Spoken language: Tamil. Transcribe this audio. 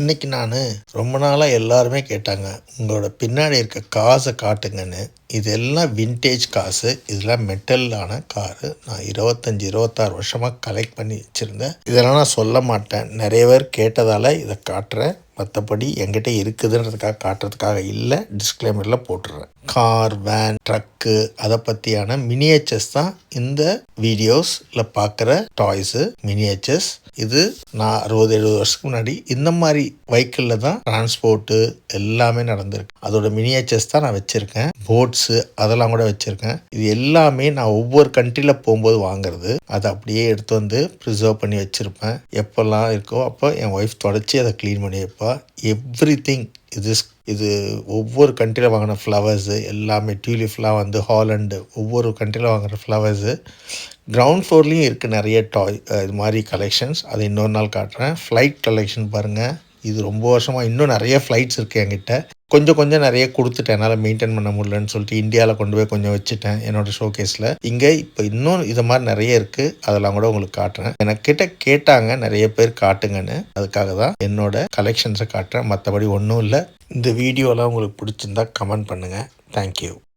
இன்னைக்கு நான் ரொம்ப நாளாக எல்லாருமே கேட்டாங்க, உங்களோட பின்னாடி இருக்க காசை காட்டுங்கன்னு. இதெல்லாம் வின்டேஜ் காசு, இதெல்லாம் மெட்டலான காரு. நான் 26 வருஷமாக கலெக்ட் பண்ணி வச்சுருந்தேன். இதெல்லாம் நான் சொல்ல மாட்டேன், நிறைய பேர் கேட்டதால் இதை காட்டுறேன். மற்றபடி என்கிட்ட இருக்குதுன்றதுக்காக காட்டுறதுக்காக இல்லை, டிஸ்க்ளைமரில் போட்டுடுறேன். கார், வேன், ட்ரக்கு அதை பற்றியான மினியேச்சர்ஸ் தான் இந்த வீடியோஸில் பார்க்குற டாய்ஸு, மினியேச்சர்ஸ். இது நான் 60-70 வருஷத்துக்கு முன்னாடி இந்த மாதிரி வெஹிக்கிளில் தான் டிரான்ஸ்போர்ட்டு எல்லாமே நடந்திருக்கு. அதோட மினியேச்சர்ஸ் தான் நான் வச்சுருக்கேன். போட்ஸு அதெல்லாம் கூட வச்சுருக்கேன். இது எல்லாமே நான் ஒவ்வொரு கண்ட்ரியில் போகும்போது வாங்குறது. அதை அப்படியே எடுத்து வந்து ப்ரிசர்வ் பண்ணி வச்சுருப்பேன். எப்போல்லாம் இருக்கோ அப்போ என் ஒய்ஃப் தொடச்சி அதை க்ளீன் பண்ணி வைப்பா. எவ்ரிதிங் இது ஒவ்வொரு கண்ட்ரியில் வாங்கின ஃப்ளவர்ஸு எல்லாமே, டியூலிப்லாம் வந்து ஹாலண்டு, ஒவ்வொரு கண்ட்ரியில் வாங்குகிற ஃப்ளவர்ஸு. கிரவுண்ட் ஃப்ளோர்லேயும் இருக்குது நிறைய இது மாதிரி கலெக்ஷன்ஸ். அதை இன்னொரு நாள் காட்டுறேன். ஃப்ளைட் கலெக்ஷன் பாருங்கள், இது ரொம்ப வருஷமாக இன்னும் நிறைய ஃப்ளைட்ஸ் இருக்குது என்கிட்ட. கொஞ்சம் நிறைய கொடுத்துட்டேன், என்னால் மெயின்டைன் பண்ண முடியலன்னு சொல்லிட்டு இந்தியாவில் கொண்டு போய் கொஞ்சம் வச்சுட்டேன் என்னோடய ஷோகேஸில். இங்கே இப்போ இன்னும் இது மாதிரி நிறைய இருக்குது, அதெல்லாம் கூட உங்களுக்கு காட்டுறேன். எனக்கிட்ட கேட்டாங்க நிறைய பேர் காட்டுங்கன்னு, அதுக்காக தான் என்னோட கலெக்ஷன்ஸை காட்டுறேன். மற்றபடி ஒன்றும் இல்லை. இந்த வீடியோலாம் உங்களுக்கு பிடிச்சிருந்தா கமெண்ட் பண்ணுங்கள். தேங்க்யூ.